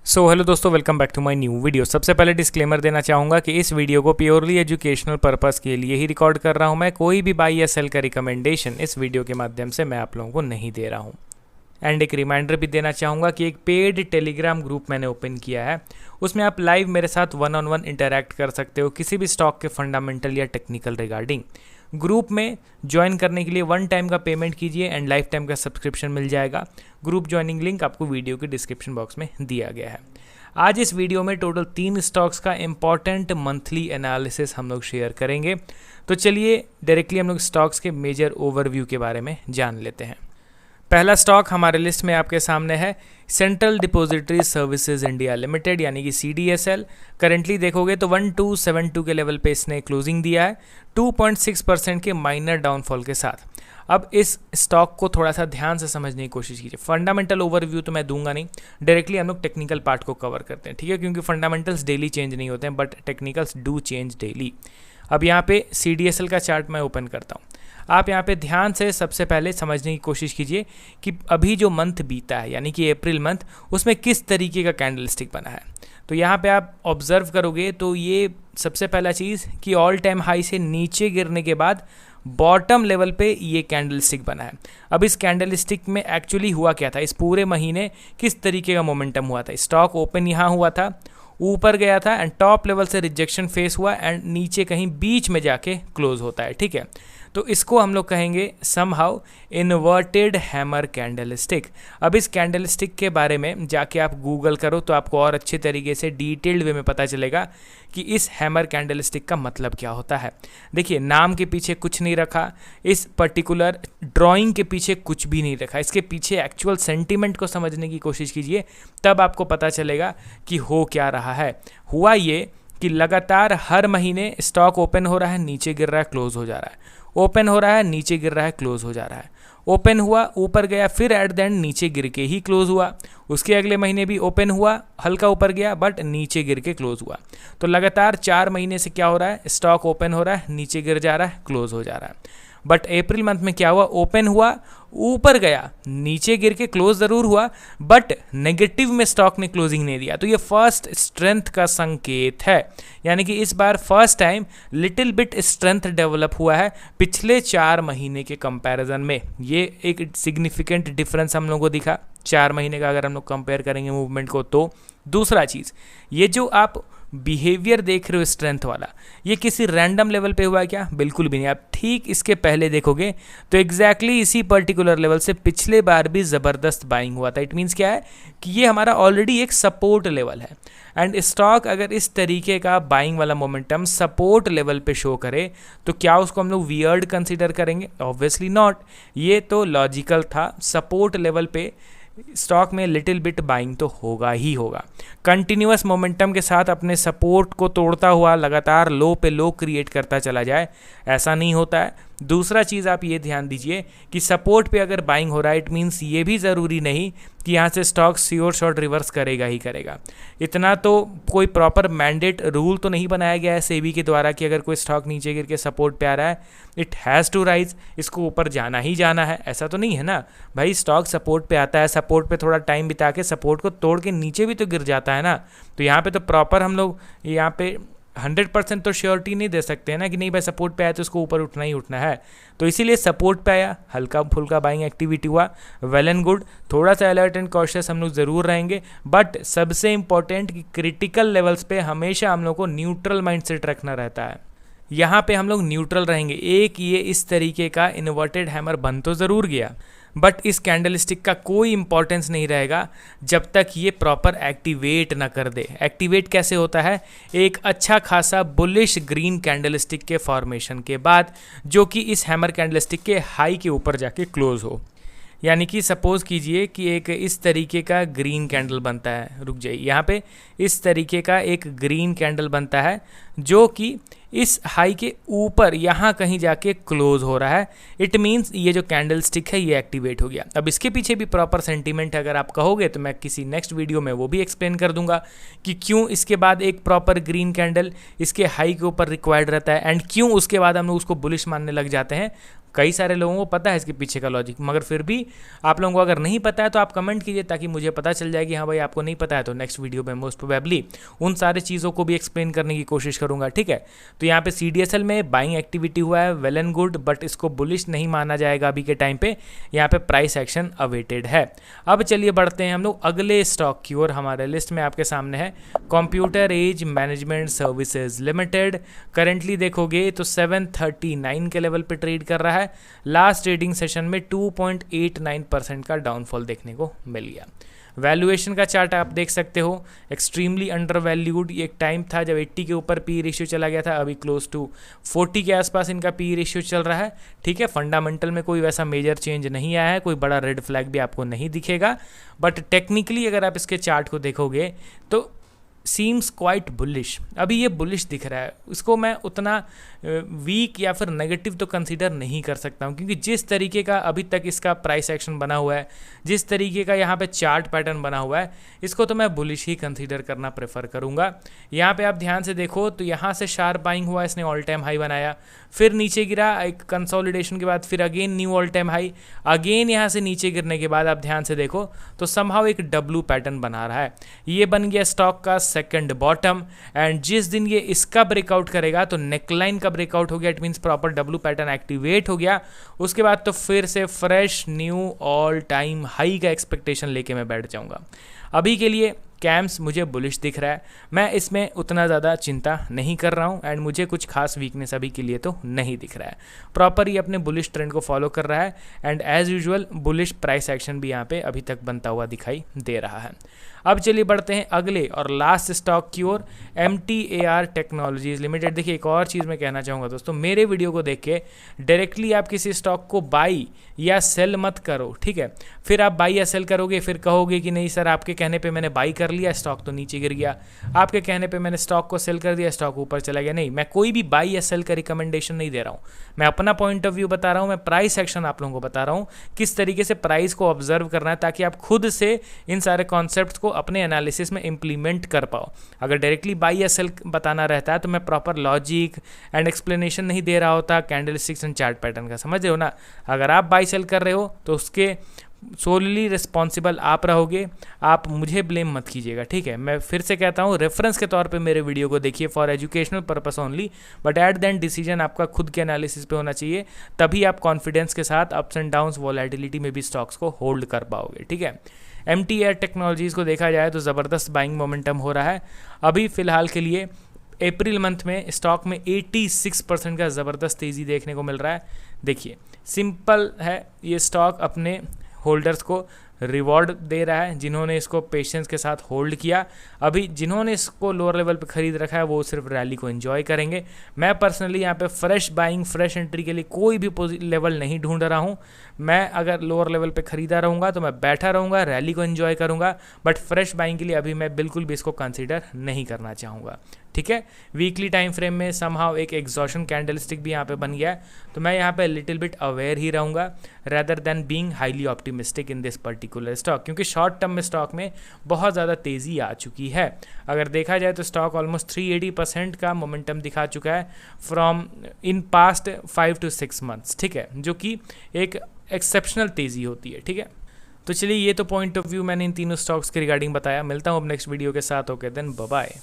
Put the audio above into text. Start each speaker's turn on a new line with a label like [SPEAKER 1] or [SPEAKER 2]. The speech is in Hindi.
[SPEAKER 1] हेलो दोस्तों, welcome back to my new video. सबसे पहले डिस्क्लेमर देना चाहूँगा कि इस वीडियो को प्योरली एजुकेशनल पर्पस के लिए ही रिकॉर्ड कर रहा हूँ। मैं कोई भी बाई या सेल का रिकमेंडेशन इस वीडियो के माध्यम से मैं आप लोगों को नहीं दे रहा हूँ। एंड एक रिमाइंडर भी देना चाहूँगा कि एक पेड टेलीग्राम ग्रुप मैंने ओपन किया है, उसमें आप लाइव मेरे साथ वन ऑन वन इंटरैक्ट कर सकते हो किसी भी स्टॉक के फंडामेंटल या टेक्निकल रिगार्डिंग। ग्रुप में ज्वाइन करने के लिए 1 टाइम का पेमेंट कीजिए एंड लाइफ टाइम का सब्सक्रिप्शन मिल जाएगा। ग्रुप ज्वाइनिंग लिंक आपको वीडियो के डिस्क्रिप्शन बॉक्स में दिया गया है। आज इस वीडियो में टोटल 3 स्टॉक्स का इंपॉर्टेंट मंथली एनालिसिस हम लोग शेयर करेंगे। तो चलिए डायरेक्टली हम लोग स्टॉक्स के मेजर ओवरव्यू के बारे में जान लेते हैं। पहला स्टॉक हमारे लिस्ट में आपके सामने है central depository services India limited यानी कि CDSL। करेंटली देखोगे तो 1272 के लेवल पे इसने क्लोजिंग दिया है 2.6% के माइनर डाउनफॉल के साथ। अब इस स्टॉक को थोड़ा सा ध्यान से समझने की कोशिश कीजिए। फंडामेंटल ओवरव्यू तो मैं दूंगा नहीं, डायरेक्टली हम लोग टेक्निकल पार्ट को कवर करते हैं, ठीक है, क्योंकि फंडामेंटल्स डेली चेंज नहीं होते हैं but technicals do change daily. अब यहाँ पे CDSL का चार्ट मैं ओपन करता हूँ। आप यहाँ पे ध्यान से सबसे पहले समझने की कोशिश कीजिए कि अभी जो मंथ बीता है यानी कि अप्रैल मंथ, उसमें किस तरीके का कैंडलस्टिक बना है। तो यहाँ पे आप ऑब्जर्व करोगे तो ये सबसे पहला चीज़ कि ऑल टाइम हाई से नीचे गिरने के बाद बॉटम लेवल पे ये कैंडलस्टिक बना है। अब इस कैंडलस्टिक में एक्चुअली हुआ क्या था, इस पूरे महीने किस तरीके का मोमेंटम हुआ था। स्टॉक ओपन यहाँ हुआ था, ऊपर गया था एंड टॉप लेवल से रिजेक्शन फेस हुआ एंड नीचे कहीं बीच में जाके क्लोज होता है, ठीक है। तो इसको हम लोग कहेंगे समहाउ इन्वर्टेड हैमर कैंडलस्टिक। अब इस कैंडलस्टिक के बारे में जाके आप गूगल करो तो आपको और अच्छे तरीके से डिटेल्ड वे में पता चलेगा कि इस हैमर कैंडलस्टिक का मतलब क्या होता है। देखिए, नाम के पीछे कुछ नहीं रखा, इस पर्टिकुलर ड्राइंग के पीछे कुछ भी नहीं रखा, इसके पीछे एक्चुअल सेंटीमेंट को समझने की कोशिश कीजिए, तब आपको पता चलेगा कि हो क्या रहा है। हुआ ये कि लगातार हर महीने स्टॉक ओपन हो रहा है, नीचे गिर रहा है, क्लोज हो जा रहा है, ओपन हो रहा है, नीचे गिर रहा है, क्लोज हो जा रहा है, ओपन हुआ, ऊपर गया, फिर एट द एंड नीचे गिर के ही क्लोज हुआ। उसके अगले महीने भी ओपन हुआ, हल्का ऊपर गया बट नीचे गिर के क्लोज हुआ। तो लगातार 4 महीने से क्या हो रहा है, स्टॉक ओपन हो रहा है, नीचे गिर जा रहा है, क्लोज हो जा रहा है। बट अप्रैल मंथ में क्या हुआ, ओपन हुआ, ऊपर गया, नीचे गिर के क्लोज ज़रूर हुआ बट नेगेटिव में स्टॉक ने क्लोजिंग नहीं दिया। तो ये फर्स्ट स्ट्रेंथ का संकेत है, यानी कि इस बार first time little bit strength develop हुआ है पिछले 4 महीने के कंपैरिजन में। ये एक सिग्निफिकेंट डिफरेंस हम लोगों को दिखा 4 महीने का, अगर हम लोग कंपेयर करेंगे मूवमेंट को। तो दूसरा चीज़, ये जो आप बिहेवियर देख रहे हो स्ट्रेंथ वाला, ये किसी रैंडम लेवल पे हुआ है क्या? बिल्कुल भी नहीं। आप ठीक इसके पहले देखोगे तो एग्जैक्टली इसी पर्टिकुलर लेवल से पिछले बार भी ज़बरदस्त बाइंग हुआ था। इट मीन्स क्या है कि ये हमारा ऑलरेडी एक सपोर्ट लेवल है एंड स्टॉक अगर इस तरीके का बाइंग वाला मोमेंटम सपोर्ट लेवल पे शो करे तो क्या उसको हम लोग वियर्ड कंसीडर करेंगे? Obviously not. ये तो लॉजिकल था, सपोर्ट लेवल पे स्टॉक में लिटिल बिट बाइंग तो होगा ही होगा। कंटिन्यूअस मोमेंटम के साथ अपने सपोर्ट को तोड़ता हुआ लगातार लो पे लो क्रिएट करता चला जाए, ऐसा नहीं होता है। दूसरा चीज़ आप ये ध्यान दीजिए कि सपोर्ट पे अगर बाइंग हो रहा है, इट मीन्स ये भी ज़रूरी नहीं कि यहाँ से स्टॉक श्योर शॉट रिवर्स करेगा ही करेगा। इतना तो कोई प्रॉपर मैंडेट रूल तो नहीं बनाया गया है सेबी के द्वारा कि अगर कोई स्टॉक नीचे गिर के सपोर्ट पे आ रहा है इट हैज़ टू राइज, इसको ऊपर जाना ही जाना है, ऐसा तो नहीं है ना भाई। स्टॉक सपोर्ट पे आता है, सपोर्ट पे थोड़ा टाइम बिता के सपोर्ट को तोड़ के नीचे भी तो गिर जाता है ना। तो यहाँ पे तो प्रॉपर हम लोग यहाँ पे 100% तो श्योरिटी नहीं दे सकते हैं ना कि नहीं भाई सपोर्ट पे आया तो उसको ऊपर उठना ही उठना है। तो इसीलिए सपोर्ट पे आया, हल्का फुल्का बाइंग एक्टिविटी हुआ, वेल एंड गुड। थोड़ा सा अलर्ट एंड कॉशियस हम लोग ज़रूर रहेंगे बट सबसे इंपॉर्टेंट कि क्रिटिकल लेवल्स पे हमेशा हम लोग को न्यूट्रल माइंडसेट रखना रहता है। यहाँ पे हम लोग न्यूट्रल रहेंगे। एक ये इस तरीके का इन्वर्टेड हैमर बन तो ज़रूर गया बट इस कैंडलस्टिक का कोई इंपॉर्टेंस नहीं रहेगा जब तक ये प्रॉपर एक्टिवेट ना कर दे। एक्टिवेट कैसे होता है? एक अच्छा खासा बुलिश ग्रीन कैंडलस्टिक के फॉर्मेशन के बाद, जो कि इस हैमर कैंडलस्टिक के हाई के ऊपर जाके क्लोज हो। यानी कि सपोज़ कीजिए कि एक इस तरीके का ग्रीन कैंडल बनता है, रुक जाइए, यहाँ पे इस तरीके का एक ग्रीन कैंडल बनता है जो कि इस हाई के ऊपर यहाँ कहीं जाके क्लोज हो रहा है। इट मीन्स ये जो कैंडल स्टिक है ये एक्टिवेट हो गया। अब इसके पीछे भी प्रॉपर सेंटीमेंट अगर आप कहोगे तो मैं किसी नेक्स्ट वीडियो में वो भी एक्सप्लेन कर दूंगा कि क्यों इसके बाद एक प्रॉपर ग्रीन कैंडल इसके हाई के ऊपर रिक्वायर्ड रहता है एंड क्यों उसके बाद हम लोग उसको बुलिश मानने लग जाते हैं। कई सारे लोगों को पता है इसके पीछे का लॉजिक, मगर फिर भी आप लोगों को अगर नहीं पता है तो आप कमेंट कीजिए ताकि मुझे पता चल जाए कि हाँ भाई आपको नहीं पता है। तो नेक्स्ट वीडियो में मोस्ट प्रोबेबली उन सारी चीज़ों को भी एक्सप्लेन करने की कोशिश करूँगा, ठीक है। तो यहाँ पे CDSL में बाइंग एक्टिविटी हुआ है, वेल एंड गुड, बट इसको बुलिश नहीं माना जाएगा अभी के टाइम पे। यहाँ पे प्राइस एक्शन अवेटेड है। अब चलिए बढ़ते हैं हम लोग अगले स्टॉक की ओर। हमारे लिस्ट में आपके सामने है computer age management services limited. Currently देखोगे तो 739 के लेवल पे ट्रेड कर रहा है। लास्ट ट्रेडिंग सेशन में 2.89% का डाउनफॉल देखने को मिल गया। वैल्यूएशन का चार्ट आप देख सकते हो, एक्सट्रीमली अंडर वैल्यूड। एक टाइम था जब 80 के ऊपर पी रेशियो चला गया था, अभी क्लोज टू 40 के आसपास इनका पी रेशियो चल रहा है, ठीक है। फंडामेंटल में कोई वैसा मेजर चेंज नहीं आया है, कोई बड़ा रेड फ्लैग भी आपको नहीं दिखेगा, बट टेक्निकली अगर आप इसके चार्ट को देखोगे तो सीम्स क्वाइट बुलिश। अभी ये बुलिश दिख रहा है, इसको मैं उतना वीक या फिर नेगेटिव तो कंसीडर नहीं कर सकता हूँ, क्योंकि जिस तरीके का अभी तक इसका प्राइस एक्शन बना हुआ है, जिस तरीके का यहाँ पे चार्ट पैटर्न बना हुआ है, इसको तो मैं बुलिश ही कंसीडर करना प्रेफर करूँगा। यहाँ पे आप ध्यान से देखो तो यहाँ से शार्प बाइंग हुआ, इसने ऑल टाइम हाई बनाया, फिर नीचे गिरा, एक कंसोलिडेशन के बाद फिर again knew all time high, again यहाँ से नीचे गिरने के बाद आप ध्यान से देखो तो समहाउ एक डब्लू पैटर्न बना रहा है। ये बन गया स्टॉक का सेकंड बॉटम, एंड जिस दिन ये इसका ब्रेकआउट करेगा तो नेकलाइन का ब्रेकआउट हो गया, it means proper W pattern activate हो गया। उसके बाद तो फिर से fresh knew all time high का एक्सपेक्टेशन लेके मैं बैठ जाऊंगा। अभी के लिए कैम्स मुझे बुलिश दिख रहा है, मैं इसमें उतना ज़्यादा चिंता नहीं कर रहा हूँ, एंड मुझे कुछ खास वीकनेस अभी के लिए तो नहीं दिख रहा है। प्रॉपर ही अपने बुलिश ट्रेंड को फॉलो कर रहा है, and as usual bullish price action भी यहाँ पे अभी तक बनता हुआ दिखाई दे रहा है। अब चलिए बढ़ते हैं अगले और लास्ट स्टॉक की ओर, MTAR टेक्नोलॉजीज लिमिटेड। देखिए एक और चीज़ मैं कहना चाहूँगा दोस्तों, मेरे वीडियो को देख के डायरेक्टली आप किसी स्टॉक को बाई या सेल मत करो, ठीक है। फिर आप बाई या सेल करोगे, फिर कहोगे कि नहीं सर आपके कहने पे मैंने बाई कर लिया, स्टॉक तो नीचे गिर गया, आपके कहने पे मैंने स्टॉक को सेल कर दिया, स्टॉक ऊपर चला गया। नहीं, मैं कोई भी बाई या सेल का रिकमेंडेशन नहीं दे रहा हूँ, मैं अपना पॉइंट ऑफ व्यू बता रहा हूँ, मैं प्राइस एक्शन आप लोगों को बता रहा हूँ, किस तरीके से प्राइस को ऑब्जर्व करना है, ताकि आप खुद से इन सारे कॉन्सेप्ट को अपने एनालिसिस में इंप्लीमेंट कर पाओ। अगर डायरेक्टली बाई या सेल बताना रहता है तो मैं प्रॉपर लॉजिक एंड एक्सप्लेनेशन नहीं दे रहा होता कैंडलस्टिक्स एंड चार्ट पैटर्न का, समझ रहे हो ना। अगर आप बाई सेल कर रहे हो तो उसके सोलली रिस्पॉन्सिबल आप रहोगे, आप मुझे ब्लेम मत कीजिएगा, ठीक है। मैं फिर से कहता हूँ, रेफरेंस के तौर पे मेरे वीडियो को देखिए for educational purpose only, but at the end decision आपका खुद के एनालिसिस पे होना चाहिए, तभी आप कॉन्फिडेंस के साथ अप्स एंड डाउन्स वॉलेटिलिटी में भी स्टॉक्स को होल्ड कर पाओगे, ठीक है। MTAR टेक्नोलॉजीज़ को देखा जाए तो ज़बरदस्त बाइंग मोमेंटम हो रहा है। अभी फ़िलहाल के लिए अप्रैल मंथ में स्टॉक में 86% का ज़बरदस्त तेज़ी देखने को मिल रहा है। देखिए सिंपल है, ये स्टॉक अपने होल्डर्स को रिवॉर्ड दे रहा है, जिन्होंने इसको पेशेंस के साथ होल्ड किया। अभी जिन्होंने इसको लोअर लेवल पे खरीद रखा है वो सिर्फ रैली को एंजॉय करेंगे। मैं पर्सनली यहाँ पे फ्रेश बाइंग, फ्रेश एंट्री के लिए कोई भी लेवल नहीं ढूंढ रहा हूँ। मैं अगर लोअर लेवल पे खरीदा रहूँगा तो मैं बैठा रहूँगा, रैली को एंजॉय करूँगा, बट फ्रेश बाइंग के लिए अभी मैं बिल्कुल भी इसको कंसिडर नहीं करना चाहूँगा, ठीक है। वीकली टाइम फ्रेम में समहाउ एक एग्जॉशन कैंडलस्टिक भी यहाँ पे बन गया है, तो मैं यहाँ पे लिटिल बिट अवेयर ही रहूँगा rather than being highly optimistic in this particular stock, क्योंकि शॉर्ट टर्म में स्टॉक में बहुत ज़्यादा तेज़ी आ चुकी है। अगर देखा जाए तो स्टॉक ऑलमोस्ट 380% का मोमेंटम दिखा चुका है from in past 5 to 6 months, ठीक है, जो कि एक एक्सेप्शनल तेज़ी होती है, ठीक है। तो चलिए ये तो पॉइंट ऑफ व्यू मैंने इन तीनों स्टॉक्स के रिगार्डिंग बताया। मिलता हूँ अब नेक्स्ट वीडियो के साथ, ओके देन बाय बाय।